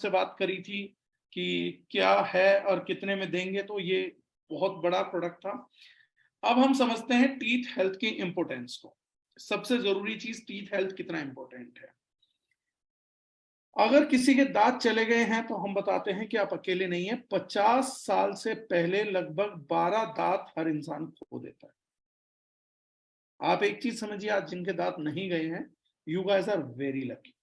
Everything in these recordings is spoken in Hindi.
आपसे बात करी थी कि क्या है और कितने में देंगे, तो ये बहुत बड़ा प्रोडक्ट था। अब हम समझते हैं टीथ हेल्थ की इंपोर्टेंस को। सबसे जरूरी चीज, टीथ हेल्थ कितना इंपॉर्टेंट है। अगर किसी के दांत चले गए हैं तो हम बताते हैं कि आप अकेले नहीं है। 50 साल से पहले लगभग 12 दांत हर इंसान खो देता है। आप एक चीज समझिए, आज जिनके दांत नहीं गए हैं, you guys are very lucky.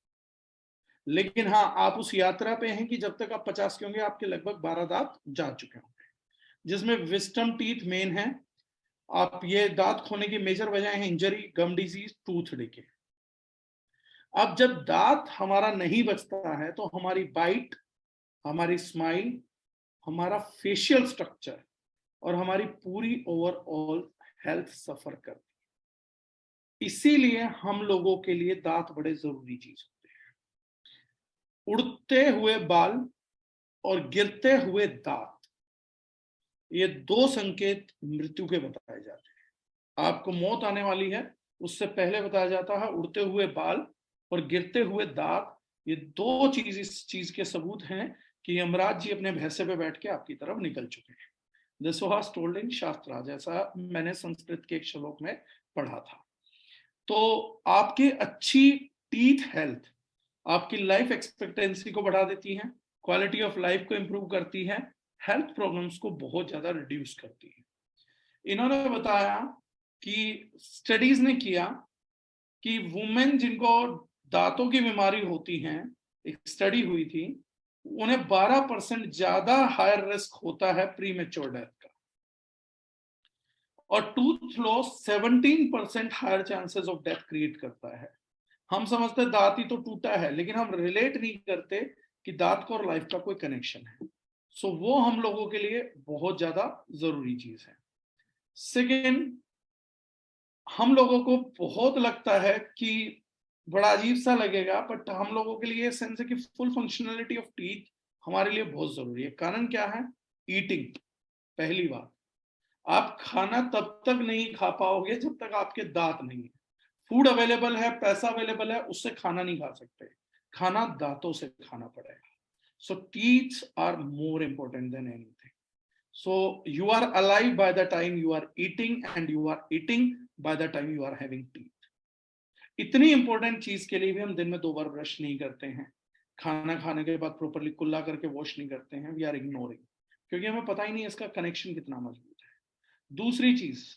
लेकिन हाँ, आप उस यात्रा पे हैं कि जब तक आप 50 के होंगे आपके लगभग 12 दांत जा चुके होंगे, जिसमें विस्टम टीथ मेन है। आप ये दांत खोने की मेजर वजह है इंजरी, गम डिजीज, टूथ डिके। अब जब दांत हमारा नहीं बचता है तो हमारी बाइट, हमारी स्माइल, हमारा फेशियल स्ट्रक्चर और हमारी पूरी ओवरऑल हेल्थ सफर करती है। इसीलिए हम लोगों के लिए दांत बड़े जरूरी चीज होते हैं। उड़ते हुए बाल और गिरते हुए दांत, ये दो संकेत मृत्यु के बताए जाते हैं। आपको मौत आने वाली है, उससे पहले बताया जाता है उड़ते हुए बाल और गिरते हुए दांत। ये दो चीज इस चीज के सबूत हैं कि यमराज जी अपने भैंसे पे बैठ के आपकी तरफ निकल चुके हैं। दिस वाज टोल्ड इन शास्त्रा, जैसा मैंने संस्कृत के एक श्लोक में पढ़ा था। तो आपकी अच्छी टीथ हेल्थ आपकी लाइफ एक्सपेक्टेंसी को बढ़ा देती है, क्वालिटी ऑफ लाइफ को इंप्रूव करती है, हेल्थ प्रॉब्लम्स को बहुत ज्यादा रिड्यूस करती है। इन्होंने बताया कि स्टडीज ने किया कि वुमेन जिनको दांतों की बीमारी होती है, एक स्टडी हुई थी, उन्हें 12% ज्यादा हायर रिस्क होता है प्री मेच्योर डेथ का, और tooth loss 17% higher chances of death create करता है। हम समझते हैं दांत ही तो टूटा है, लेकिन हम रिलेट नहीं करते कि दांत का और लाइफ का कोई कनेक्शन है। सो वो हम लोगों के लिए बहुत ज्यादा जरूरी चीज है। सेकेंड, हम लोगों को बहुत लगता है कि बड़ा अजीब सा लगेगा, बट हम लोगों के लिए सेंस है कि फुल फंक्शनलिटी ऑफ टीथ हमारे लिए बहुत जरूरी है। कारण क्या है? ईटिंग। पहली बात, आप खाना तब तक नहीं खा पाओगे जब तक आपके दांत नहीं है। फूड अवेलेबल है, पैसा अवेलेबल है, उससे खाना नहीं खा सकते, खाना दांतों से खाना पड़ेगा। So teeth are more important than anything. So you are alive by the time you are eating, and you are eating by the time you are having teeth. इतनी इंपॉर्टेंट चीज के लिए भी हम दिन में 2 बार ब्रश नहीं करते हैं, खाना खाने के बाद प्रॉपरली कुल्ला करके वॉश नहीं करते हैं, वी आर इग्नोरिंग, क्योंकि हमें पता ही नहीं इसका कनेक्शन कितना मजबूत है। दूसरी चीज,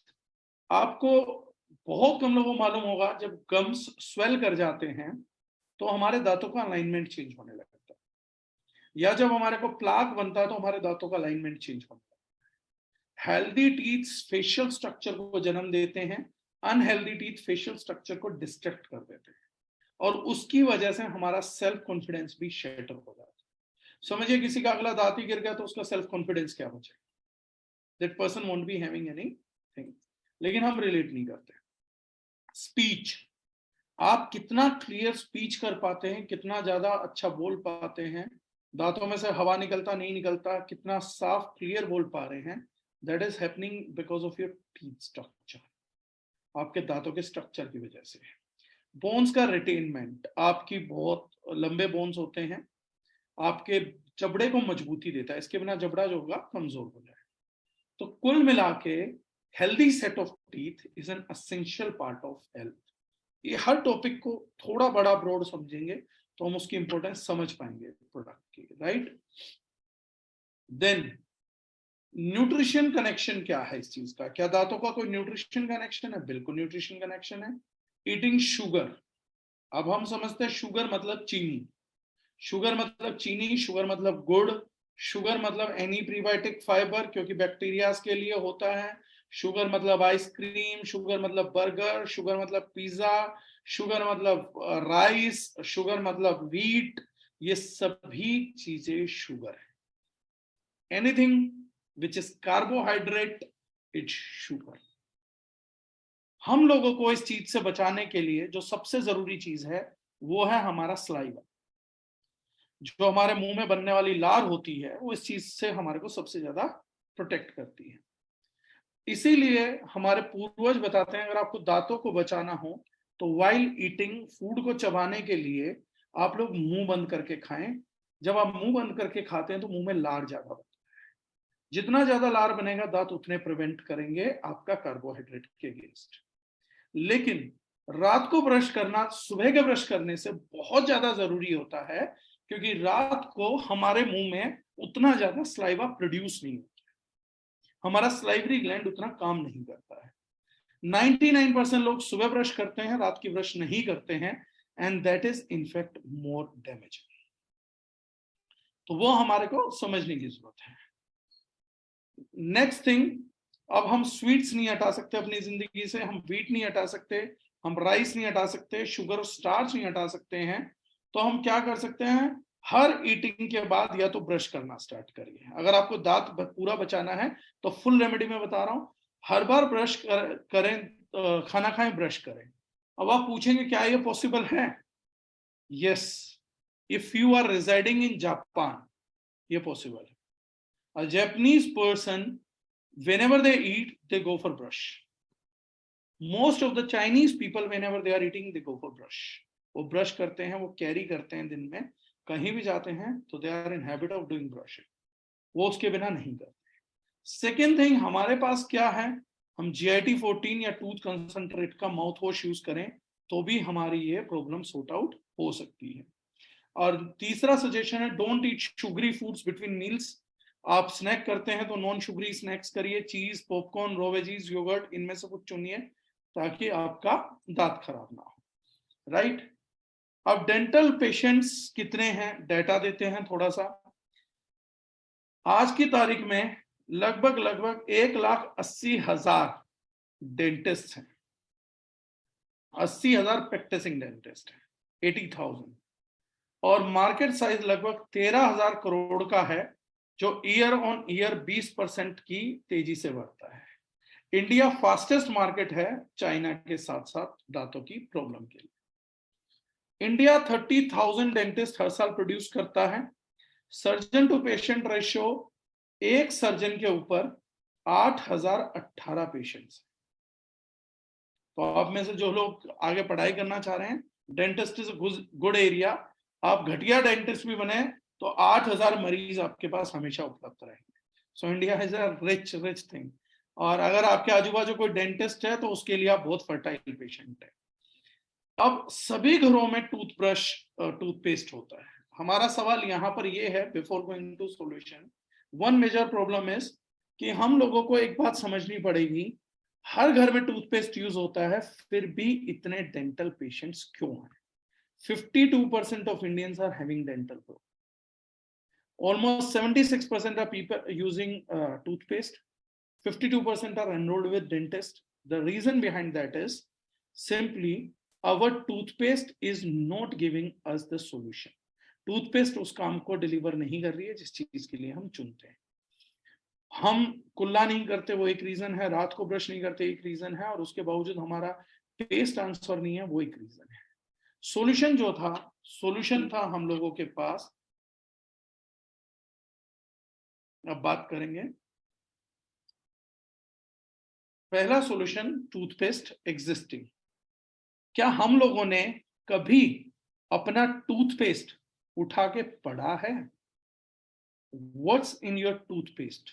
आपको बहुत कम लोगों को मालूम होगा, जब गम्स स्वेल कर जाते हैं तो हमारे दांतों का अलाइनमेंट चेंज होने लगता है, या जब हमारे को प्लाक बनता है तो हमारे दांतों का अलाइनमेंट चेंज होता है। हेल्दी टीथ फेशियल स्ट्रक्चर को जन्म देते हैं, अनहेल्दी टीथ फेशियल स्ट्रक्चर को डिस्ट्रैक्ट कर देते हैं, और उसकी वजह से हमारा सेल्फ कॉन्फिडेंस भी शैटर हो जाता है। समझिए किसी का अगला दांत ही गिर गया तो उसका सेल्फ कॉन्फिडेंस क्या बचेगा? That person won't be having anything. लेकिन हम रिलेट नहीं करते। स्पीच, आप कितना क्लियर स्पीच कर पाते हैं, कितना ज्यादा अच्छा बोल पाते हैं, दांतों में से हवा निकलता नहीं निकलता, कितना साफ क्लियर बोल पा रहे हैं, that is happening because of your teeth structure, आपके दांतों के स्ट्रक्चर की वजह से। बोन्स का रिटेनमेंट, आपकी बहुत लंबे बोन्स होते हैं, आपके जबड़े को मजबूती देता है, इसके बिना जबड़ा जो होगा कमजोर हो जाए। तो कुल मिला के healthy set of teeth is an essential part of health. ये हर टॉपिक को थोड़ा बड़ा ब्रॉड समझेंगे तो हम उसकी इंपॉर्टेंस समझ पाएंगे प्रोडक्ट की, राइट। देन न्यूट्रिशन कनेक्शन क्या है इस चीज का? क्या दांतों का कोई न्यूट्रिशन कनेक्शन है? बिल्कुल न्यूट्रिशन कनेक्शन है। ईटिंग शुगर, अब हम समझते हैं शुगर मतलब चीनी, शुगर मतलब चीनी, शुगर मतलब गुड़, शुगर मतलब एनी प्रीबायोटिक फाइबर क्योंकि बैक्टीरिया के लिए होता है, शुगर मतलब आइसक्रीम, शुगर मतलब बर्गर, शुगर मतलब पिज्जा, शुगर मतलब राइस, शुगर मतलब व्हीट, ये सभी चीजें शुगर है। Anything which is carbohydrate, it's sugar. हम लोगों को इस चीज से बचाने के लिए जो सबसे जरूरी चीज है वो है हमारा सलाइवा। जो हमारे मुंह में बनने वाली लार होती है वो इस चीज से हमारे को सबसे ज्यादा प्रोटेक्ट करती है। इसीलिए हमारे पूर्वज बताते हैं अगर आपको दांतों को बचाना हो तो वाइल ईटिंग, फूड को चबाने के लिए आप लोग मुंह बंद करके खाएं, जब आप मुंह बंद करके खाते हैं तो मुंह में लार ज्यादा बनता है, जितना ज्यादा लार बनेगा दांत उतने प्रिवेंट करेंगे आपका कार्बोहाइड्रेट के अगेंस्ट। लेकिन रात को ब्रश करना सुबह के ब्रश करने से बहुत ज्यादा जरूरी होता है, क्योंकि रात को हमारे मुंह में उतना ज्यादा स्लाइवा प्रोड्यूस नहीं होता, हमारा स्लाइवरी ग्लैंड उतना काम नहीं करता है। 99% लोग सुबह ब्रश करते हैं, रात की ब्रश नहीं करते हैं, and that is in fact more damaging. तो वो हमारे को समझने की जरूरत है। नेक्स्ट थिंग, अब हम स्वीट्स नहीं हटा सकते अपनी जिंदगी से, हम व्हीट नहीं हटा सकते, हम राइस नहीं हटा सकते, शुगर स्टार्च नहीं हटा सकते हैं। तो हम क्या कर सकते हैं, हर ईटिंग के बाद या तो ब्रश करना स्टार्ट करिए। अगर आपको दांत पूरा बचाना है तो फुल रेमेडी में बता रहा हूं, हर बार ब्रश करें, खाना खाएं ब्रश करें। अब आप पूछेंगे क्या ये पॉसिबल है? Yes, if you are residing in Japan ये पॉसिबल है। A Japanese person, whenever they eat, they go for brush. Most of the Chinese people, whenever they are eating, they go for brush. वो ब्रश करते हैं, वो कैरी करते हैं, दिन में कहीं भी जाते हैं तो they are in habit of doing brushing, वो उसके बिना नहीं करते। सेकेंड थिंग, हमारे पास क्या है, हम GIT-14 या टूथ कंसंट्रेट का माउथ वॉश यूज करें तो भी हमारी ये प्रॉब्लम सॉर्ट आउट हो सकती है। और तीसरा सजेशन है, don't eat sugary foods between meals. आप स्नैक करते हैं तो नॉन शुगरी स्नैक्स करिए, चीज, पॉपकॉर्न, रो वेजीज, योगर्ट, इनमें से कुछ चुनिए ताकि आपका दांत खराब ना हो। राइट, अब डेंटल पेशेंट्स कितने हैं, डाटा देते हैं थोड़ा सा। आज की तारीख में लगभग 1,80,000 डेंटिस्ट हैं, 80,000 प्रैक्टिसिंग डेंटिस्ट हैं, 80,000। और मार्केट साइज लगभग 13,000 करोड़ का है, जो ईयर ऑन ईयर 20% की तेजी से बढ़ता है। इंडिया फास्टेस्ट मार्केट है चाइना के साथ साथ दांतों की प्रॉब्लम के लिए। इंडिया 30,000 डेंटिस्ट हर साल प्रोड्यूस करता है। सर्जन टू पेशेंट रेशियो एक सर्जन के ऊपर 8,018 पेशेंट्स। तो आप में से जो लोग आगे पढ़ाई करना चाह रहे हैं, डेंटिस्ट इज गुड एरिया। आप घटिया डेंटिस्ट भी बने तो 8,000 मरीज आपके पास हमेशा उपलब्ध रहेंगे। So India is a rich rich thing. और अगर आपके आजू बाजू कोई डेंटिस्ट है तो उसके लिए आप बहुत फर्टाइल पेशेंट है। अब सभी घरों में टूथब्रश, टूथपेस्ट होता है। हमारा सवाल यहाँ पर यह है, before going to solution, one major problem is कि हम लोगों को एक बात समझनी पड़ेगी, हर घर में टूथपेस्ट यूज होता है, फिर भी इतने डेंटल पेशेंट्स क्यों हैं? 52% of Indians are having dental problem. Almost 76% are people using toothpaste. 52% are enrolled with dentist. The reason behind that is simply our toothpaste is not giving us the solution. Toothpaste उस काम को डिलीवर नहीं कर रही है जिस चीज के लिए हम चुनते हैं। हम कुल्ला नहीं करते वो एक रीजन है, रात को ब्रश नहीं करते एक रीजन है, और उसके बावजूद हमारा टेस्ट ट्रांसफर नहीं है वो एक रीजन है। सॉल्यूशन जो था, सॉल्यूशन था हम लोगों के पास, अब बात करेंगे। पहला सॉल्यूशन, टूथपेस्ट एग्जिस्टिंग। क्या हम लोगों ने कभी अपना टूथपेस्ट उठा के पढ़ा है? What's in your toothpaste?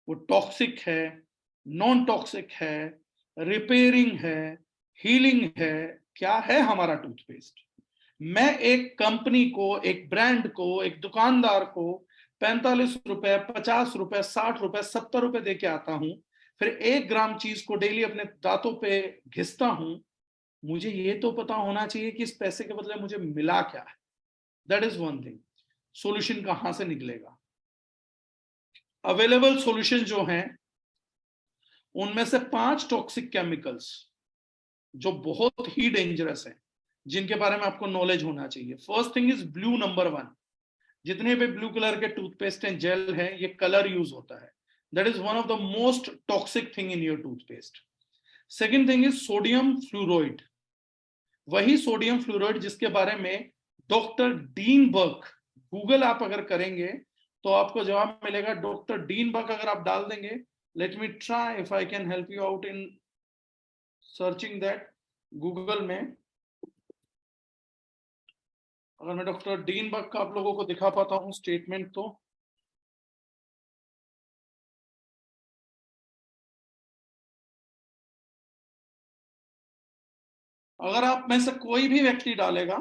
वो टॉक्सिक है, नॉन टॉक्सिक है, रिपेयरिंग है, हीलिंग है, क्या है हमारा टूथपेस्ट? मैं एक कंपनी को, एक ब्रांड को, एक दुकानदार को 45 रुपए, 50 रुपए, 60 रुपए, 70 रुपए दे के आता हूं, फिर 1 ग्राम चीज को डेली अपने दांतों पे घिसता हूं। मुझे ये तो पता होना चाहिए कि इस पैसे के बदले मुझे मिला क्या है। That is one thing. Solution कहां से निकलेगा? अवेलेबल सॉल्यूशन जो हैं उनमें से 5 टॉक्सिक केमिकल्स जो बहुत ही डेंजरस है, जिनके बारे में आपको नॉलेज होना चाहिए। First thing is blue number 1। जितने भी ब्लू कलर के टूथपेस्ट एंड जेल है, ये कलर यूज होता है। That is one of the most toxic thing in your toothpaste. Second thing is sodium fluoride. वही सोडियम फ्लोराइड जिसके बारे में डॉक्टर डीनबर्ग, गूगल आप अगर करेंगे तो आपको जवाब मिलेगा। डॉक्टर डीनबर्ग अगर आप डाल देंगे, let me try if I can help you out in searching that Google में। अगर मैं डॉक्टर डीनबर्ग का आप लोगों को दिखा पाता हूं स्टेटमेंट तो अगर आप में से कोई भी व्यक्ति डालेगा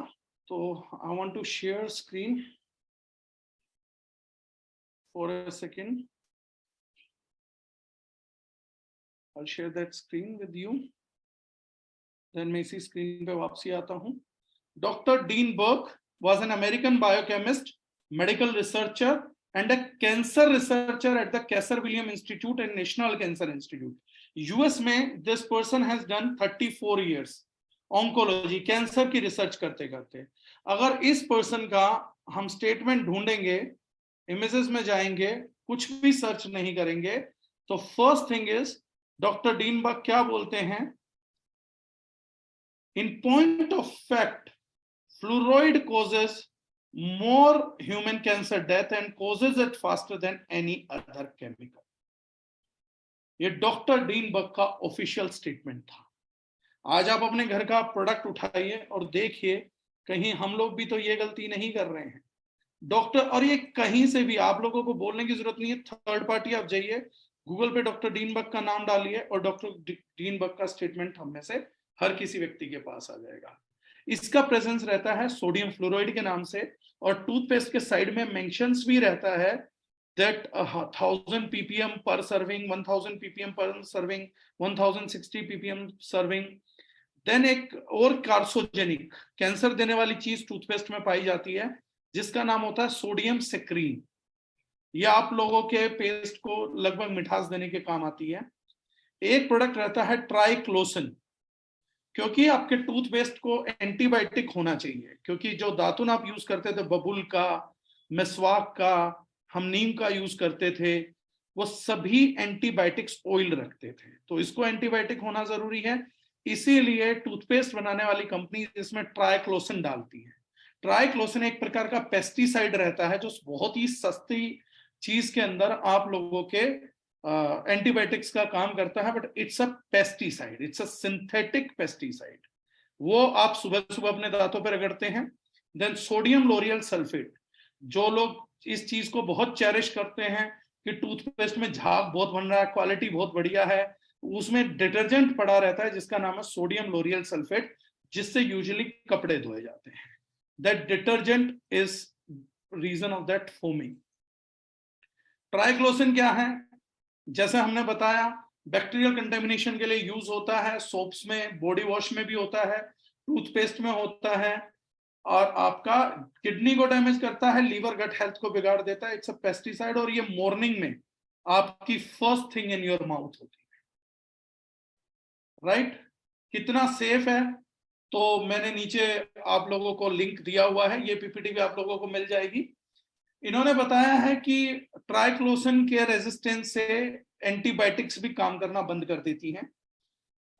तो I want to share screen for a second. I'll share that screen with you. Then मैं इसी स्क्रीन पे वापसी आता हूं। Doctor Dean Burk was an American biochemist, medical researcher, and a cancer researcher at the Kaiser William Institute and National Cancer Institute. US में this person has done 34 years oncology, cancer की रिसर्च करते करते। अगर इस पर्सन का हम स्टेटमेंट ढूंढेंगे, इमेजेस में जाएंगे, कुछ भी सर्च नहीं करेंगे, तो first thing is doctor Dinberg क्या बोलते हैं, in point of fact fluoride causes more human cancer death and causes it faster than any other chemical. ये डॉक्टर डीनबर्ग का ऑफिशियल स्टेटमेंट था। आज आप अपने घर का प्रोडक्ट उठाइए और देखिए, कहीं हम लोग भी तो ये गलती नहीं कर रहे हैं डॉक्टर, और ये कहीं से भी आप लोगों को बोलने की जरूरत नहीं है। थर्ड पार्टी आप जाइए गूगल पे, डॉक्टर डीनबर्ग का नाम डालिए और डॉक्टर डीनबर्ग का स्टेटमेंट हम में से हर किसी व्यक्ति के पास आ जाएगा। इसका प्रेजेंस रहता है सोडियम फ्लोराइड के नाम से, और टूथपेस्ट के साइड में मेंशंस भी रहता है that 1000 ppm per serving, 1000 ppm per serving, 1060 ppm serving। Then एक और कार्सोजेनिक, कैंसर देने वाली चीज टूथपेस्ट में पाई जाती है जिसका नाम होता है सोडियम सेक्रीन। ये आप लोगों के पेस्ट को लगभग मिठास देने के काम आती है। एक प्रोडक्ट रहता है ट्राइक्लोसन, क्योंकि आपके टूथपेस्ट को एंटीबायोटिक होना चाहिए, क्योंकि जो दातुन आप यूज करते थे, बबुल का, मिसवाक का, हम नीम का यूज करते थे, वो सभी एंटीबायोटिक्स ऑयल रखते थे, तो इसको एंटीबायोटिक होना जरूरी है। इसीलिए टूथपेस्ट बनाने वाली कंपनी इसमें ट्राइक्लोसन डालती है। ट्राइक्लोसन एक प्रकार का पेस्टिसाइड रहता है जो बहुत ही सस्ती चीज के अंदर आप लोगों के एंटीबायोटिक्स का काम करता है, but it's a pesticide, it's a synthetic pesticide. वो आप सुबह सुबह अपने दांतों पर रगड़ते हैं। देन सोडियम लोरियल सल्फेट, जो लोग इस चीज को बहुत चेरिश करते हैं कि टूथपेस्ट में झाग बहुत बन रहा है, क्वालिटी बहुत बढ़िया है, उसमें डिटर्जेंट पड़ा रहता है जिसका नाम है सोडियम लोरियल सल्फेट, जिससे यूजुअली कपड़े धोए जाते हैं। That detergent is reason of that foaming. Triclosan क्या है, जैसे हमने बताया, बैक्टीरियल कंटेमिनेशन के लिए यूज होता है, सोप्स में, बॉडी वॉश में भी होता है, टूथपेस्ट में होता है, और आपका किडनी को डैमेज करता है, लीवर गट हेल्थ को बिगाड़ देता है। इट्स अ पेस्टिसाइड, और ये मॉर्निंग में आपकी first thing in your mouth होती है, राइट? कितना सेफ है, तो मैंने नीचे आप लोगों को लिंक दिया हुआ है, ये पीपीटी भी आप लोगों को मिल जाएगी। इन्होंने बताया है कि ट्राइक्लोसन के रेजिस्टेंस से एंटीबायोटिक्स भी काम करना बंद कर देती हैं।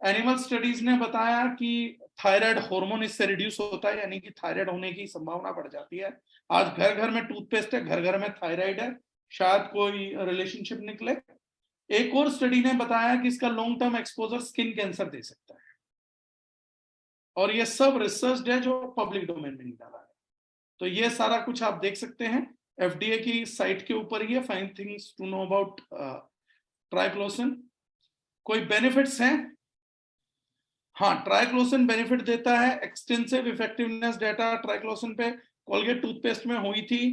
एनिमल स्टडीज ने बताया कि थायराइड हार्मोन इससे रिड्यूस होता है, यानी कि थायराइड होने की संभावना बढ़ जाती है। आज घर घर में टूथपेस्ट है, घर घर में थायराइड है, शायद कोई रिलेशनशिप निकले। एक और स्टडी ने बताया कि इसका long term exposure skin cancer दे सकता है, और ये सब रिसर्च है जो पब्लिक डोमेन में नहीं डाला है। तो ये सारा कुछ आप देख सकते हैं एफडीए की साइट के ऊपर ही है, 5 things to know about triclosan. कोई बेनिफिट्स हैं? हाँ, ट्राइक्लोसन बेनिफिट देता है। एक्सटेंसिव इफेक्टिवनेस डेटा ट्राइक्लोसन पे कोलगेट टूथपेस्ट में हुई थी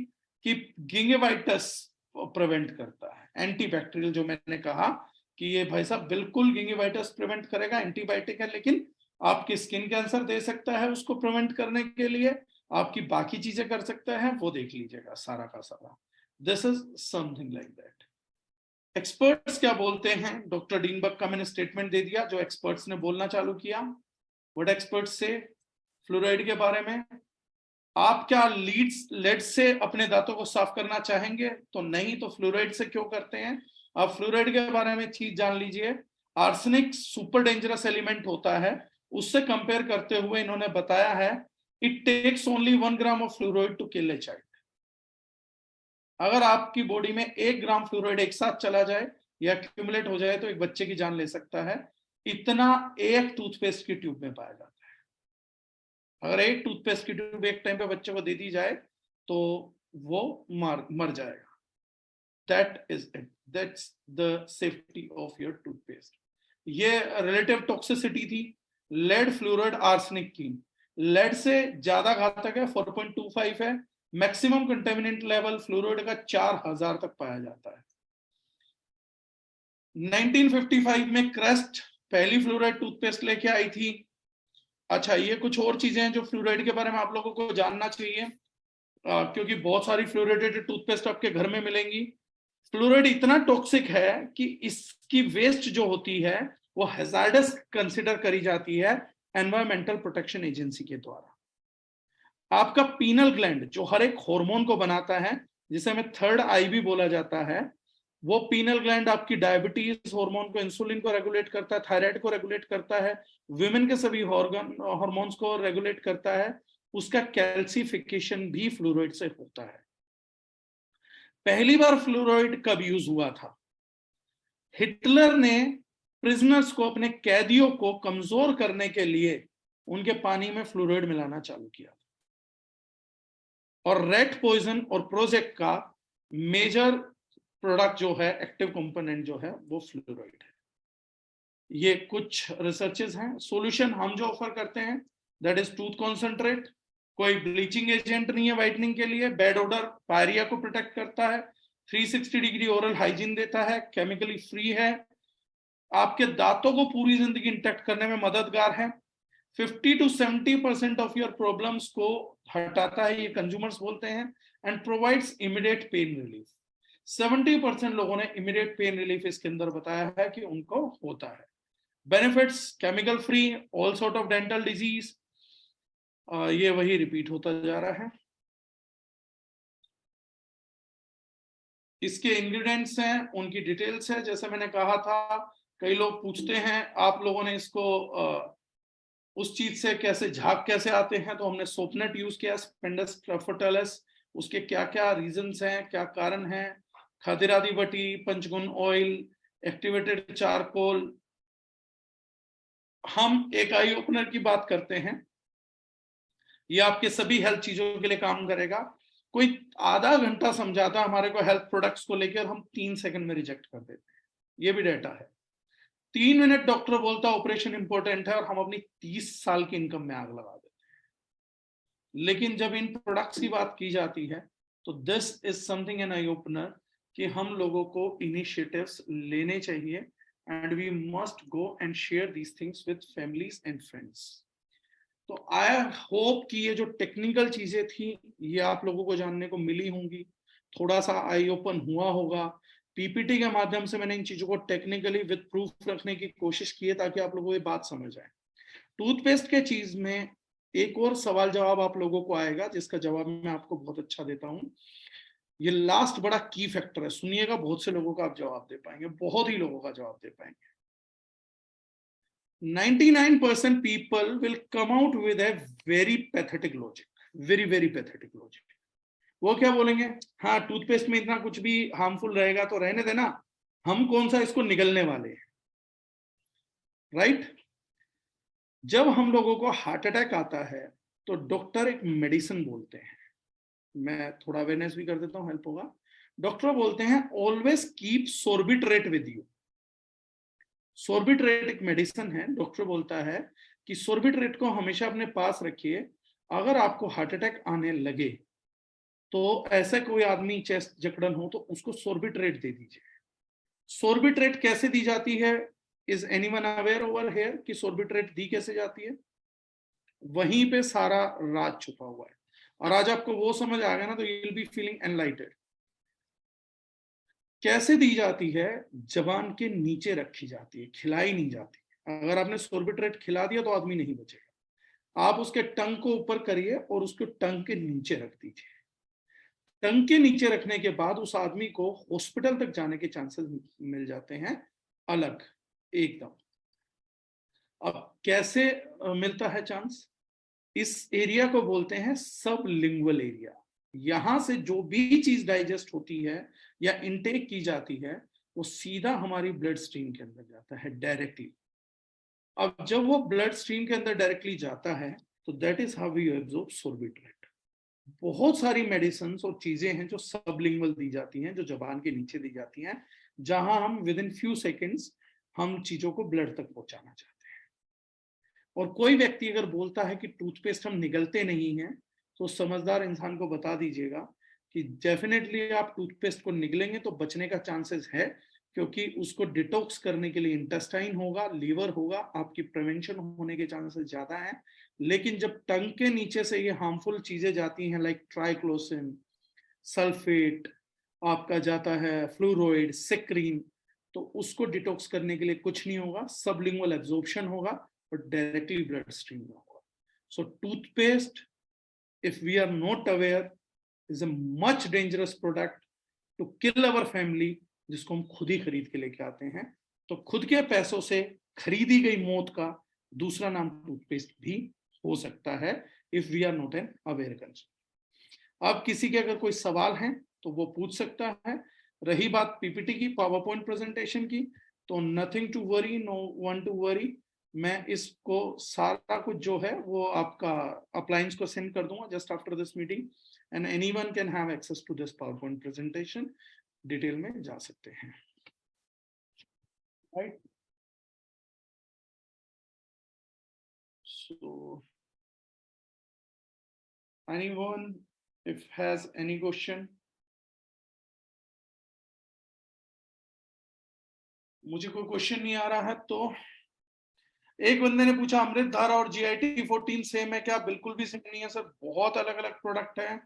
कि गिंगिवाइटिस प्रिवेंट करता है, एंटीबैक्टीरियल, जो मैंने कहा कि ये भाई साहब बिल्कुल गिंगिवाइटिस प्रिवेंट करेगा, एंटीबायोटिक है, लेकिन आपकी स्किन कैंसर दे सकता है उसको प्रिवेंट करने के लिए, आपकी बाकी चीजें कर सकता है, वो देख लीजिएगा सारा का सारा। This is something like that. Experts क्या बोलते हैं? डॉक्टर डीनबर्ग का मैंने स्टेटमेंट दे दिया, जो एक्सपर्ट्स ने बोलना चालू किया। व्हाट एक्सपर्ट्स से फ्लोराइड के बारे में। आप क्या लेड से अपने दांतों को साफ करना चाहेंगे? तो नहीं, तो फ्लोराइड से क्यों करते हैं? आप फ्लोराइड के बारे में चीज जान लीजिए। आर्सेनिक सुपर डेंजरस एलिमेंट होता है, उससे कंपेयर करते हुए इन्होंने बताया है it takes only 1 gram of fluoride to kill a child. अगर आपकी बॉडी में 1 ग्राम फ्लोराइड एक साथ चला जाए या एक्यूमुलेट हो जाए तो एक बच्चे की जान ले सकता है। इतना एक टूथपेस्ट की ट्यूब में पाया जाता है। अगर एक टूथपेस्ट की ट्यूब एक टाइम पे बच्चे को दे दी जाए तो वो मर जाएगा। That's the safety of your toothpaste. ये रिलेटिव टॉक्सिसिटी थी लेड, फ्लोराइड, आर्सेनिक की। लेड से ज्यादा घातक है, 4.25 है। मैक्सिमम कंटेमिनेंट लेवल फ्लोराइड का 4000 तक पाया जाता है। 1955 में क्रेस्ट पहली फ्लोराइड टूथपेस्ट लेके आई थी। अच्छा, ये कुछ और चीजें हैं जो फ्लोराइड के बारे में आप लोगों को जानना चाहिए, क्योंकि बहुत सारी फ्लोराइडेटेड टूथपेस्ट आपके घर में मिलेंगी। फ्लोराइड इतना टॉक्सिक है कि इसकी वेस्ट जो होती है वो हैजार्डस कंसिडर करी जाती है एनवायरमेंटल प्रोटेक्शन एजेंसी के द्वारा। आपका पीनल ग्लैंड जो हर एक हार्मोन को बनाता है, जिसे हमें थर्ड आई भी बोला जाता है, वो पीनल ग्लैंड आपकी डायबिटीज हार्मोन को, इंसुलिन को रेगुलेट करता है, थायराइड को रेगुलेट करता है, विमेन के सभी हार्मोन्स को रेगुलेट करता है। उसका कैल्सिफिकेशन भी फ्लोराइड से होता है। पहली बार फ्लोराइड कब यूज हुआ था? हिटलर ने प्रिजनर्स को, अपने कैदियों को कमजोर करने के लिए उनके पानी में फ्लोराइड मिलाना चालू किया। और रेट पॉइजन और प्रोजेक्ट का मेजर प्रोडक्ट जो है, एक्टिव कंपोनेंट जो है, वो फ्लोराइड है। ये कुछ रिसर्चेस हैं। सॉल्यूशन हम जो ऑफर करते हैं दैट इज टूथ कॉन्सेंट्रेट। कोई ब्लीचिंग एजेंट नहीं है व्हाइटनिंग के लिए, बैड ओडर, पायरिया को प्रोटेक्ट करता है, 360 डिग्री ओरल हाइजीन देता है, केमिकली फ्री है, आपके दांतों को पूरी जिंदगी इंटैक्ट करने में मददगार है, 50 to 70% ऑफ योर प्रॉब्लम्स को हटाता है, ये कंज्यूमर्स बोलते हैं, and provides immediate pain relief. 70% लोगों ने इमीडिएट पेन रिलीफ इसके अंदर बताया है कि उनको होता है। Benefits, chemical free, all sort of dental disease, ये वही रिपीट होता जा रहा है। इसके इंग्रेडिएंट्स हैं, उनकी डिटेल्स है। जैसे मैंने कहा था, कई लोग पूछते हैं आप लोगों ने इसको उस चीज से कैसे, झाग कैसे आते हैं, तो हमने सोपनेट यूज किया, स्पेंडस ट्रफोटेलस। उसके क्या क्या रीजंस हैं, क्या कारण हैं? खादिरादी बटी, पंचगुन ऑयल, एक्टिवेटेड चारकोल। हम एक आई ओपनर की बात करते हैं, ये आपके सभी हेल्थ चीजों के लिए काम करेगा। कोई आधा घंटा समझाता हमारे को हेल्थ प्रोडक्ट्स को लेकर, हम 3 सेकंड में रिजेक्ट कर देते हैं। ये भी डेटा है। 3 मिनट डॉक्टर बोलता ऑपरेशन इंपॉर्टेंट है, और हम अपनी 30 साल की इनकम में आग लगा देते हैं। लेकिन जब इन प्रोडक्ट्स की बात की जाती है तो this is something an eye opener, कि हम लोगों को इनिशिएटिव्स लेने चाहिए, and we must go and share these things with families and friends. तो आई होप कि ये जो टेक्निकल चीजें थी ये आप लोगों को जानने को मिली होंगी, थोड़ा सा आई ओपन हुआ होगा। पीपीटी के माध्यम से मैंने इन चीजों को टेक्निकली विद प्रूफ रखने की कोशिश की है, ताकि आप लोगों को ये बात समझ आए। टूथपेस्ट के चीज में एक और सवाल जवाब आप लोगों को आएगा, जिसका जवाब मैं आपको बहुत अच्छा देता हूं। ये लास्ट बड़ा की फैक्टर है, सुनिएगा, बहुत से लोगों का आप जवाब दे पाएंगे, बहुत ही लोगों का जवाब दे पाएंगे। 99% people will come out with a very pathetic logic, very pathetic logic। वो क्या बोलेंगे? हाँ, टूथपेस्ट में इतना कुछ भी हार्मफुल रहेगा तो रहने देना, हम कौन सा इसको निगलने वाले हैं, राइट? जब हम लोगों को हार्ट अटैक आता है तो डॉक्टर एक मेडिसिन बोलते हैं, मैं थोड़ा अवेयरनेस भी कर देता हूं, हेल्प होगा। डॉक्टर बोलते हैं ऑलवेज कीप सोर्बिट्रेट विद यू। सोर्बिट्रेट एक मेडिसिन है, डॉक्टर बोलता है कि सोर्बिट्रेट को हमेशा अपने पास रखिए। अगर आपको हार्ट अटैक आने लगे तो ऐसा कोई आदमी चेस्ट जकड़न हो तो उसको सोर्बिट्रेट दे दीजिए। सोर्बिट्रेट कैसे दी जाती है? Is anyone aware over here कि सोर्बिट्रेट दी कैसे जाती है? वहीं पे सारा राज छुपा हुआ है, और आज आपको वो समझ आ गया ना, तो यू विल बी फीलिंग एनलाइटेड। कैसे दी जाती है? जबान के नीचे रखी जाती है, खिलाई नहीं जाती। अगर आपने सोर्बिट्रेट खिला दिया तो आदमी नहीं बचेगा। आप उसके टंग को ऊपर करिए और उसको टंग के नीचे रख दीजिए। टंग के नीचे रखने के बाद उस आदमी को हॉस्पिटल तक जाने के चांसेस मिल जाते हैं अलग, एकदम। अब कैसे मिलता है चांस? इस एरिया को बोलते हैं सब लिंगुअल एरिया। यहां से जो भी चीज डाइजेस्ट होती है या इनटेक की जाती है, वो सीधा हमारी ब्लड स्ट्रीम के अंदर जाता है डायरेक्टली। अब जब वो ब्लड स्ट्रीम के अंदर डायरेक्टली जाता है तो that is how we absorb sorbitrate. बहुत सारी मेडिसिन और चीजें हैं जो सबलिंगुअल दी जाती हैं, जो जबान के नीचे दी जाती हैं, जहां हम विद इन फ्यू सेकेंड्स हम चीजों को ब्लड तक पहुंचाना चाहते हैं। और कोई व्यक्ति अगर बोलता है कि टूथपेस्ट हम निगलते नहीं हैं, तो समझदार इंसान को बता दीजिएगा कि डेफिनेटली आप टूथपेस्ट को निगलेंगे तो बचने का चांसेस है, क्योंकि उसको डिटॉक्स करने के लिए इंटेस्टाइन होगा, लीवर होगा, आपकी प्रिवेंशन होने के चांसेस ज्यादा हैं। लेकिन जब टंग के नीचे से ये हार्मफुल चीजें जाती हैं लाइक ट्राइक्लोसिन, सल्फेट, आपका जाता है फ्लोराइड, सेक्रीन, तो उसको डिटॉक्स करने के लिए कुछ नहीं होगा, सबलिंगुअल एब्जॉर्प्शन होगा और डायरेक्टली ब्लड स्ट्रीम में होगा। सो toothpaste, if we are not aware, is a much dangerous product to kill our family, जिसको हम खुद ही खरीद के लेके आते हैं। तो खुद के पैसों से खरीदी गई मौत का दूसरा नाम टूथपेस्ट भी हो सकता है, if we are not an aware consumer। अब किसी के अगर कोई सवाल हैं तो वो पूछ सकता है। रही बात पीपीटी की, पावर पॉइंट प्रेजेंटेशन की, तो nothing to worry, no one to worry. मैं इसको सारा कुछ जो है वो आपका अपलायंस को सेंड कर दूंगा just after this meeting, and anyone can have access to this power point presentation. Detail में जा सकते हैं, right? So anyone if has any question? मुझे कोई क्वेश्चन नहीं आ रहा है तो एक बंदे ने पूछा अमृतधारा और GIT 14 सेम है क्या? बिल्कुल भी सेम नहीं है सर, बहुत अलग अलग प्रोडक्ट है।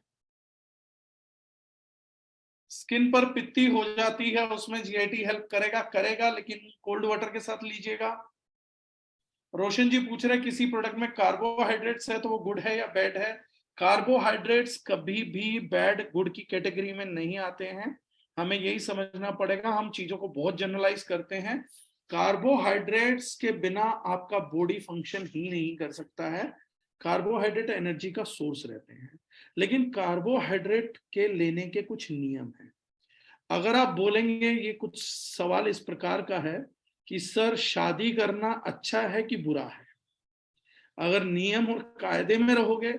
स्किन पर पित्ती हो जाती है, उसमें GIT हेल्प करेगा, लेकिन कोल्ड वाटर के साथ लीजिएगा। रोशन जी पूछ रहे किसी प्रोडक्ट में कार्बोहाइड्रेट्स है तो वो गुड है या बैड है? कार्बोहाइड्रेट्स कभी भी बैड गुड की कैटेगरी में नहीं आते हैं, हमें यही समझना पड़ेगा। हम चीजों को बहुत जनरलाइज करते हैं। कार्बोहाइड्रेट्स के बिना आपका बॉडी फंक्शन ही नहीं कर सकता है। कार्बोहाइड्रेट एनर्जी का सोर्स रहते हैं, लेकिन कार्बोहाइड्रेट के लेने के कुछ नियम हैं। अगर आप बोलेंगे, ये कुछ सवाल इस प्रकार का है कि सर शादी करना अच्छा है कि बुरा है? अगर नियम और कायदे में रहोगे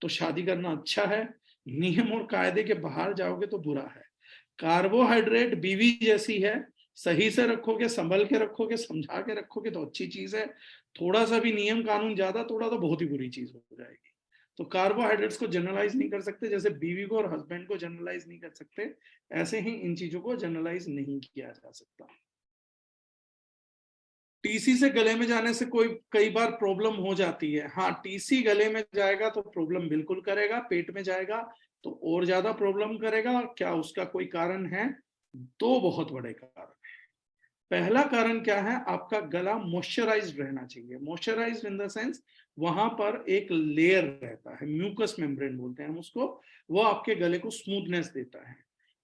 तो शादी करना अच्छा है, नियम और कायदे के बाहर जाओगे तो बुरा है। कार्बोहाइड्रेट बीवी जैसी है, सही से रखोगे, संभल के रखोगे, समझा के रखोगे तो अच्छी चीज है। थोड़ा सा भी नियम कानून ज्यादा थोड़ा तो बहुत ही बुरी चीज हो जाएगी। तो कार्बोहाइड्रेट्स को जनरलाइज नहीं कर सकते, जैसे बीवी को और हस्बैंड को जनरलाइज नहीं कर सकते, ऐसे ही इन चीजों को जनरलाइज नहीं किया जा सकता। टीसी से गले में जाने से कई बार प्रॉब्लम हो जाती है। हाँ, टीसी गले में जाएगा तो प्रॉब्लम बिल्कुल करेगा, पेट में जाएगा तो और ज्यादा प्रॉब्लम करेगा। क्या उसका कोई कारण है? दो बहुत बड़े कारण है। पहला कारण क्या है? आपका गला मॉइस्चराइज्ड रहना चाहिए। मॉइस्चराइज्ड इन द सेंस वहां पर एक लेयर रहता है, म्यूकस मेम्ब्रेन बोलते हैं हम उसको, वो आपके गले को स्मूथनेस देता है।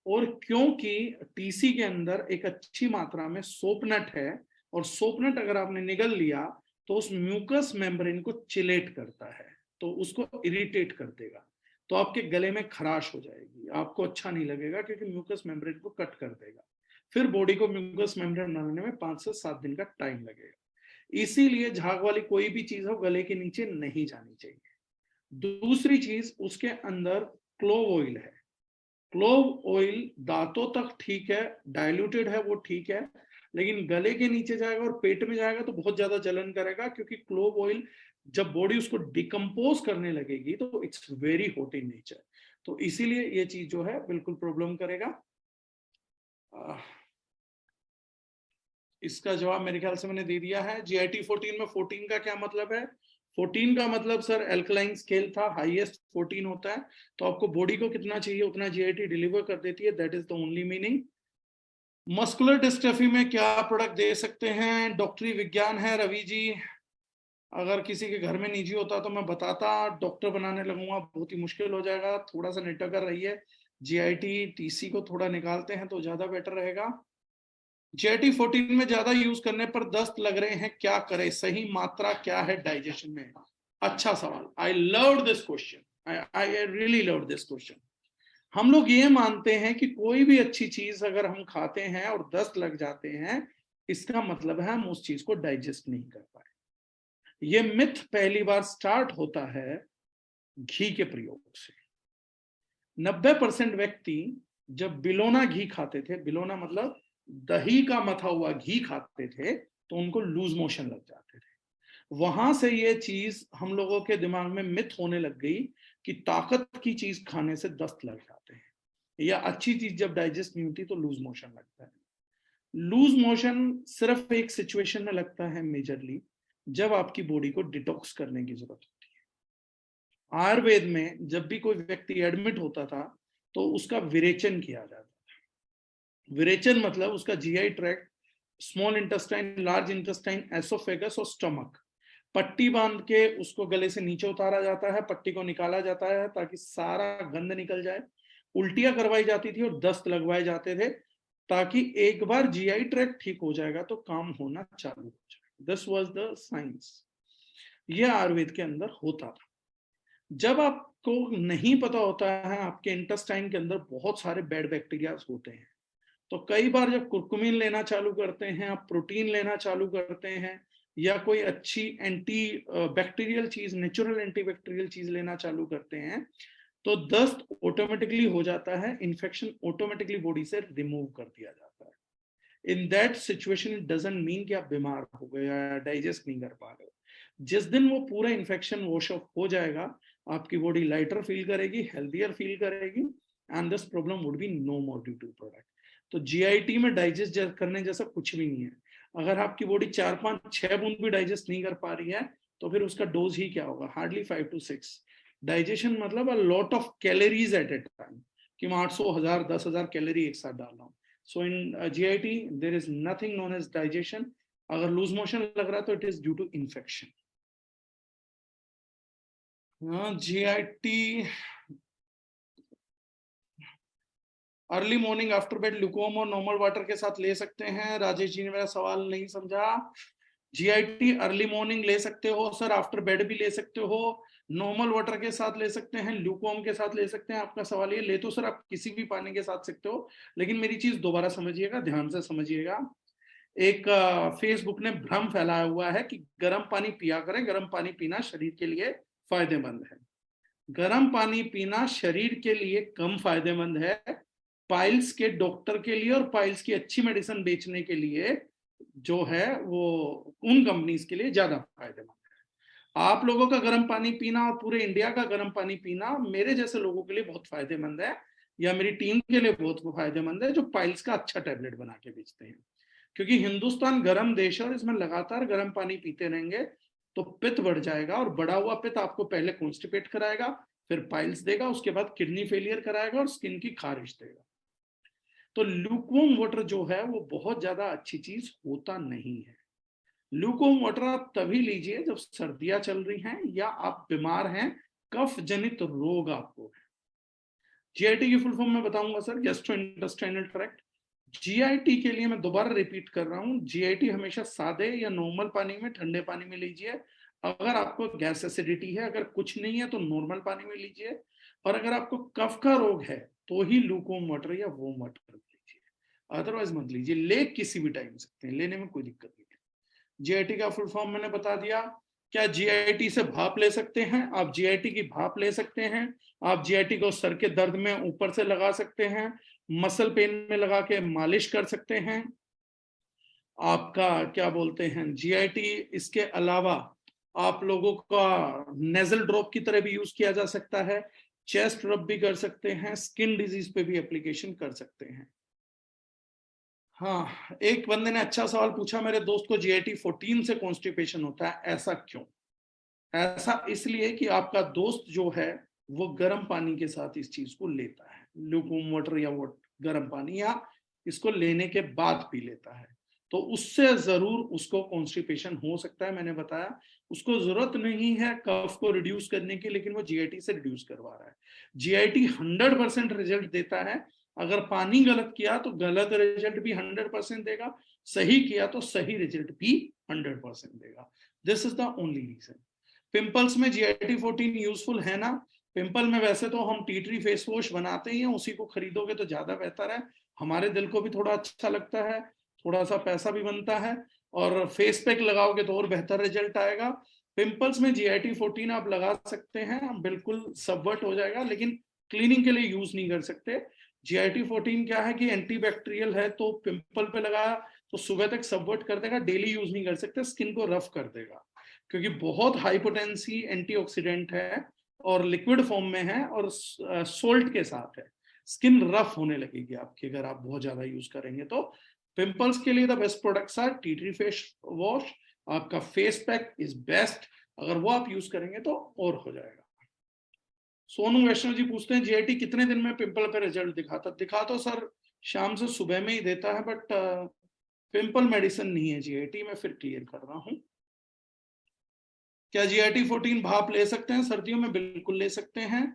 और क्योंकि टीसी के अंदर एक अच्छी मात्रा में सोपनट है, और सोपनट अगर आपने निगल लिया तो उस म्यूकस मेम्ब्रेन को चिलेट करता है, तो उसको इरिटेट कर देगा, तो आपके गले में खराश हो जाएगी, आपको अच्छा नहीं लगेगा, क्योंकि म्यूकस मेम्ब्रेन को कट कर देगा। फिर बॉडी को म्यूकस मेम्ब्रेन बनाने में 5 से 7 दिन का टाइम लगेगा। इसीलिए झाग वाली कोई भी चीज हो गले के नीचे नहीं जानी चाहिए। दूसरी चीज, उसके अंदर क्लोव ऑयल है। क्लोव ऑयल दांतों तक ठीक है, डाइल्यूटेड है वो ठीक है, लेकिन गले के नीचे जाएगा और पेट में जाएगा तो बहुत ज्यादा जलन करेगा, क्योंकि क्लोव ऑयल जब बॉडी उसको डिकम्पोज करने लगेगी तो it's very hot in nature, तो इसीलिए ये चीज जो है बिल्कुल प्रॉब्लम करेगा। इसका जवाब मेरे ख्याल से मैंने दे दिया है। GIT 14 में 14 का क्या मतलब है? 14 का मतलब सर एल्कलाइन स्केल था, हाईएस्ट 14 होता है, तो आपको बॉडी को कितना चाहिए उतना GIT डिलीवर कर देती है, that is the only meaning. Muscular dystrophy में क्या प्रोडक्ट दे सकते हैं? डॉक्टरी विज्ञान है रवि जी, अगर किसी के घर में निजी होता तो मैं बताता, डॉक्टर बनाने लगूंगा बहुत ही मुश्किल हो जाएगा, थोड़ा सा नेटवर्क कर रही है। GIT TC को थोड़ा निकालते हैं तो ज्यादा बेटर रहेगा। GIT 14 में ज्यादा यूज करने पर दस्त लग रहे हैं, क्या करें? सही मात्रा क्या है डाइजेशन में? अच्छा सवाल, I love this question, I really love this question. हम लोग ये मानते हैं कि कोई भी अच्छी चीज अगर हम खाते हैं और दस्त लग जाते हैं, इसका मतलब है हम उस चीज को डाइजेस्ट नहीं कर पाए। ये मिथ पहली बार स्टार्ट होता है घी के प्रयोग से। 90% व्यक्ति जब बिलोना घी खाते थे, बिलोना मतलब दही का मथा हुआ घी खाते थे, तो उनको लूज मोशन लग जाते थे। वहां से ये चीज हम लोगों के दिमाग में मिथ होने लग गई कि ताकत की चीज खाने से दस्त लग जाते हैं, या अच्छी चीज जब डाइजेस्ट नहीं होती तो लूज मोशन लगता है। लूज मोशन सिर्फ एक सिचुएशन में लगता है मेजरली, जब आपकी बॉडी को डिटॉक्स करने की जरूरत होती है। आयुर्वेद में जब भी कोई व्यक्ति एडमिट होता था तो उसका विरेचन किया जाता था। विरेचन मतलब उसका GI tract, small intestine, large intestine, oesophagus और स्टमक, पट्टी बांध के उसको गले से नीचे उतारा जाता है, पट्टी को निकाला जाता है ताकि सारा गंद निकल जाए। उल्टियां करवाई जाती थी और दस्त लगवाए जाते थे, ताकि एक बार जीआई ट्रैक्ट ठीक हो जाएगा तो काम होना चालू हो जाएगा। This was the science. यह आयुर्वेद के अंदर होता था। जब आपको नहीं पता होता है आपके इंटेस्टाइन के अंदर बहुत सारे बैड बैक्टीरिया होते हैं, तो कई बार जब कुरकुमिन लेना चालू करते हैं, आप प्रोटीन लेना चालू करते हैं, या कोई अच्छी एंटी बैक्टीरियल चीज, नेचुरल एंटी बैक्टीरियल चीज लेना चालू करते हैं, तो दस्त ऑटोमेटिकली हो जाता है, इन्फेक्शन ऑटोमेटिकली बॉडी से रिमूव कर दिया जाता है। In that situation it doesn't mean कि आप बीमार हो गए या डाइजेस्ट नहीं कर पा रहे हो। जिस दिन वो पूरा इन्फेक्शन वॉश ऑफ हो जाएगा, आपकी बॉडी लाइटर फील करेगी, हेल्थियर फील करेगी, and this problem would be no more due to product. तो जीआईटी में डाइजेस्ट करने जैसा कुछ भी नहीं है। अगर आपकी बॉडी 4, 5, 6 बूंद भी डाइजेस्ट नहीं कर पा रही है, तो फिर उसका डोज ही क्या होगा, हार्डली 5 to 6। डाइजेशन मतलब a lot of calories at a time, कि मैं 800, 1000, 10,000 कैलोरी एक साथ डाल रहा हूँ। So in GIT there is nothing known as digestion. अगर लूज मोशन लग रहा है तो it is due to infection. GIT early morning after bed lukewarm और नॉर्मल वाटर के साथ ले सकते हैं। राजेश जी ने मेरा सवाल नहीं समझा। जीआईटी अर्ली मॉर्निंग ले सकते हो सर, आफ्टर बेड भी ले सकते हो, नॉर्मल वाटर के साथ ले सकते हैं, ल्यूकवार्म के साथ ले सकते हैं। आपका सवाल ये ले तो सर आप किसी भी पानी के साथ सकते हो, लेकिन मेरी चीज दोबारा समझिएगा, ध्यान से समझिएगा। एक फेसबुक ने भ्रम फैलाया हुआ है कि गर्म पानी पिया करें, गर्म पानी पीना शरीर के लिए फायदेमंद है। गर्म पानी पीना शरीर के लिए कम फायदेमंद है, पाइल्स के डॉक्टर के लिए और पाइल्स की अच्छी मेडिसिन बेचने के लिए जो है वो उन कंपनीज के लिए ज्यादा फायदेमंद है। आप लोगों का गर्म पानी पीना और पूरे इंडिया का गर्म पानी पीना मेरे जैसे लोगों के लिए बहुत फायदेमंद है, या मेरी टीम के लिए बहुत फायदेमंद है जो पाइल्स का अच्छा टैबलेट बना के बेचते हैं। क्योंकि हिंदुस्तान गर्म देश है और इसमें लगातार गर्म पानी पीते रहेंगे तो पित्त बढ़ जाएगा, और बढ़ा हुआ पित्त आपको पहले कॉन्स्टिपेट कराएगा, फिर पाइल्स देगा, उसके बाद किडनी फेलियर कराएगा और स्किन की खारिश देगा। तो लूकवॉर्म वाटर जो है वो बहुत ज्यादा अच्छी चीज होता नहीं है। लूकवॉर्म वाटर आप तभी लीजिए जब सर्दियां चल रही हैं या आप बीमार हैं, कफ जनित रोग आपको है। जीआईटी की फुल फॉर्म में बताऊंगा सर, गैस्ट्रोइंटेस्टाइनल ट्रैक्ट। जीआईटी के लिए मैं दोबारा रिपीट कर रहा हूँ, जीआईटी हमेशा सादे या नॉर्मल पानी में, ठंडे पानी में लीजिए। अगर आपको गैस एसिडिटी है, अगर कुछ नहीं है तो नॉर्मल पानी में लीजिए, और अगर आपको कफ का रोग है तो ही लूकवॉर्म वाटर या वॉर्म वाटर लीजिए, अदरवाइज मत लीजिए। ले किसी भी टाइम सकते हैं, लेने में कोई दिक्कत नहीं है। जीआईटी का फुल फॉर्म मैंने बता दिया। क्या जीआईटी से भाप ले सकते हैं? आप जीआईटी की भाप ले सकते हैं। आप जीआईटी को सर के दर्द में ऊपर से लगा सकते हैं, मसल पेन में लगा के मालिश कर सकते हैं। आपका क्या बोलते हैं, जीआईटी इसके अलावा आप लोगों का नेजल ड्रॉप की तरह भी यूज किया जा सकता है, चेस्ट रब भी कर सकते हैं, स्किन डिजीज पे भी एप्लीकेशन कर सकते हैं। हाँ, एक बंदे ने अच्छा सवाल पूछा, मेरे दोस्त को जीआईटी 14 से कॉन्स्टिपेशन होता है, ऐसा क्यों? ऐसा इसलिए कि आपका दोस्त जो है वो गर्म पानी के साथ इस चीज को लेता है, लूकवॉर्म वाटर या वो गर्म पानी, या इसको लेने के बाद पी लेता है, तो उससे जरूर उसको कॉन्स्टिपेशन हो सकता है। मैंने बताया उसको जरूरत नहीं है कफ को रिड्यूस करने की, लेकिन वो जीआईटी से रिड्यूस करवा रहा है। जीआईटी 100% रिजल्ट देता है। अगर पानी गलत किया तो गलत रिजल्ट भी 100% देगा, सही किया तो सही रिजल्ट भी 100% देगा। This is the only reason. Pimples में जीआईटी 14 यूजफुल है ना? पिंपल में वैसे तो हम टी ट्री फेस वॉश बनाते ही हैं, उसी को खरीदोगे तो ज्यादा बेहतर है, हमारे दिल को भी थोड़ा अच्छा लगता है, थोड़ा सा पैसा भी बनता है, और फेस पैक लगाओगे तो और बेहतर रिजल्ट आएगा। पिंपल्स में GIT14 आप लगा सकते हैं, बिल्कुल सबवर्ट हो जाएगा, लेकिन क्लीनिंग के लिए यूज नहीं कर सकते। GIT14 क्या है कि एंटीबैक्टीरियल है, तो पिंपल पे लगा तो सुबह तक सबवर्ट कर देगा, डेली यूज नहीं कर सकते, स्किन को रफ कर देगा, क्योंकि बहुत हाई पोटेंसी एंटीऑक्सीडेंट है और लिक्विड फॉर्म में है और सोल्ट के साथ है। स्किन रफ होने लगेगी आपकी अगर आप बहुत ज्यादा यूज करेंगे तो। पिंपल्स के लिए the best products R tea tree face wash, आपका फेस पैक इज बेस्ट, अगर वो आप यूज करेंगे तो और हो जाएगा। सोनू वैष्णव जी पूछते हैं GIT कितने दिन में पिंपल पे रिजल्ट दिखा तो सर शाम से सुबह में ही देता है, बट पिंपल मेडिसिन नहीं है GIT, मैं फिर क्लियर कर रहा हूं। क्या GIT14 भाप ले सकते हैं सर्दियों में? बिल्कुल ले सकते हैं।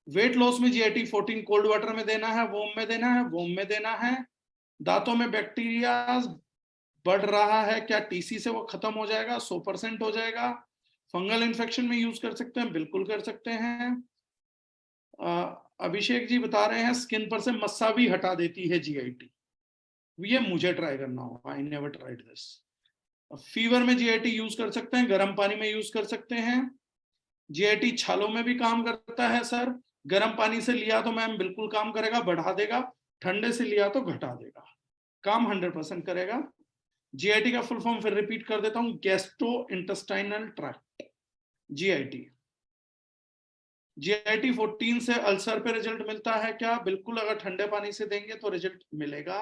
वेट लॉस में GIT14 कोल्ड वाटर में देना है, वोम में देना है, वोम में देना है। दांतों में बैक्टीरिया बढ़ रहा है, क्या TC से वो खत्म हो जाएगा? 100% हो जाएगा। फंगल इन्फेक्शन में यूज कर सकते हैं? बिल्कुल कर सकते हैं। अभिषेक जी बता रहे हैं स्किन पर से मस्सा भी हटा देती है GIT, ये मुझे ट्राई करना होगा, I never tried this. Fever में GIT यूज कर सकते हैं, गर्म पानी में यूज कर सकते हैं। GIT छालों में भी काम करता है सर, गर्म पानी से लिया तो मैम बिल्कुल काम करेगा, बढ़ा देगा, ठंडे से लिया तो घटा देगा, काम 100% करेगा। GIT का फुल फॉर्म फिर रिपीट कर देता हूं, gastro intestinal tract, GIT। GIT14 से अल्सर पे रिजल्ट मिलता है क्या? बिल्कुल, अगर ठंडे पानी से देंगे तो रिजल्ट मिलेगा।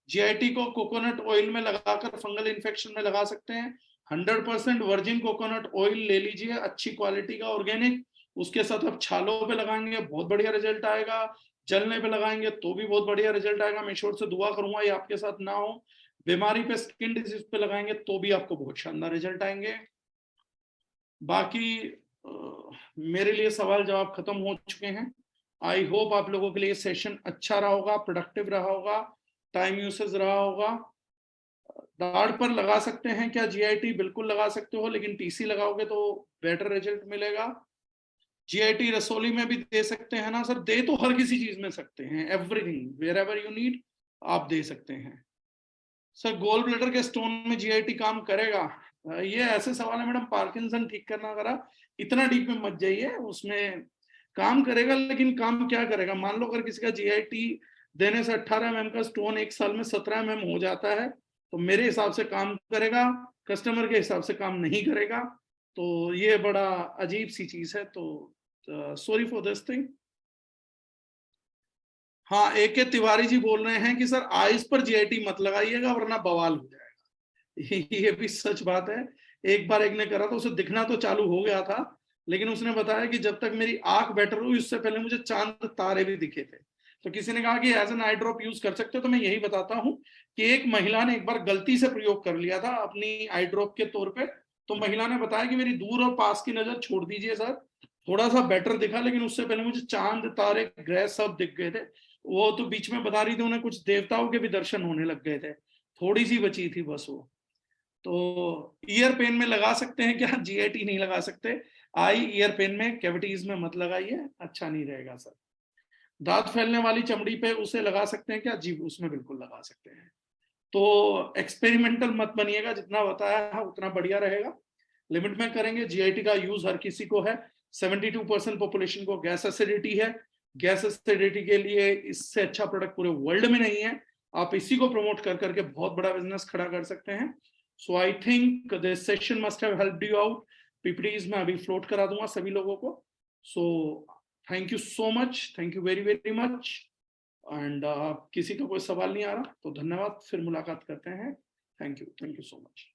GIT को कोकोनट ऑयल में लगाकर फंगल इन्फेक्शन में लगा सकते हैं। 100% वर्जिन कोकोनट ऑयल ले लीजिए, अच्छी क्वालिटी का ऑर्गेनिक, उसके साथ आप छालों पे लगाएंगे बहुत बढ़िया रिजल्ट आएगा, जलने पे लगाएंगे तो भी बहुत बढ़िया रिजल्ट आएगा। मैं ईश्वर से दुआ करूंगा ये आपके साथ ना हो। बीमारी पे, स्किन डिजीज पे लगाएंगे तो भी आपको बहुत शानदार रिजल्ट आएंगे। बाकी मेरे लिए सवाल जवाब खत्म हो चुके हैं। आई होप आप लोगों के लिए सेशन अच्छा रहा होगा, प्रोडक्टिव रहा होगा, टाइम यूसेज रहा होगा। दाढ़ पर लगा सकते हैं क्या GIT? बिल्कुल लगा सकते हो, लेकिन TC लगाओगे तो बेटर रिजल्ट मिलेगा। GIT रसोली में भी दे सकते हैं ना सर? दे तो हर किसी चीज में सकते हैं, everything wherever you need आप दे सकते हैं। सर गोल ब्लैडर के स्टोन में GIT काम करेगा? ये ऐसे सवाल है मैडम, पार्किंसन ठीक करना करा, इतना डीप में मत जाइए, उसमें काम करेगा, लेकिन काम क्या करेगा? मान लो अगर किसी का GIT देने से 18 mm का स्टोन 1 साल में 17 mm हो जाता है, तो मेरे हिसाब से काम करेगा, कस्टमर के हिसाब से काम नहीं करेगा। तो ये बड़ा अजीब सी चीज है, तो सॉरी फॉर दिस थिंग। हाँ, AK तिवारी जी बोल रहे हैं कि सर आइस पर GIT मत लगाइएगा वरना बवाल हो जाएगा। ये भी सच बात है। एक बार एक ने करा तो उसे दिखना तो चालू हो गया था, लेकिन उसने बताया कि जब तक मेरी आंख बेटर हुई उससे पहले मुझे चांद तारे भी दिखे थे। तो किसी ने कहा कि as an eye drop use कर सकते हो, तो मैं यही बताता हूँ कि एक महिला ने एक बार गलती से प्रयोग कर लिया था अपनी आई ड्रॉप के तौर पे। तो महिला ने बताया कि मेरी दूर और पास की नजर छोड़ दीजिए सर, थोड़ा सा बेटर दिखा, लेकिन उससे पहले मुझे चांद तारे ग्रह सब दिख गए थे। वो तो बीच में बता रही थी उन्हें कुछ देवताओं के भी दर्शन होने लग गए थे, थोड़ी सी बची थी बस वो। तो ईयर पेन में लगा सकते हैं क्या? GIT नहीं लगा सकते, आई ईयर पेन में कैविटीज में मत लगाइए, अच्छा नहीं रहेगा सर। दांत फैलने वाली चमड़ी पे उसे लगा सकते हैं क्या? जी उसमें बिल्कुल लगा सकते हैं। तो एक्सपेरिमेंटल मत बनिएगा, जितना बताया है उतना बढ़िया रहेगा, लिमिट में करेंगे। GIT का यूज हर किसी को है, 72% पॉपुलेशन को गैस एसिडिटी है, गैस एसिडिटी के लिए इससे अच्छा प्रोडक्ट पूरे वर्ल्ड में नहीं है। आप इसी को प्रमोट कर करके बहुत बड़ा बिजनेस खड़ा कर सकते हैं। So I think this session must have helped you out. PPTs में अभी फ्लोट करा दूंगा सभी लोगों को। So thank you so much, thank you very very much. And किसी का कोई सवाल नहीं आ रहा तो धन्यवाद, फिर मुलाकात करते हैं। Thank you so much.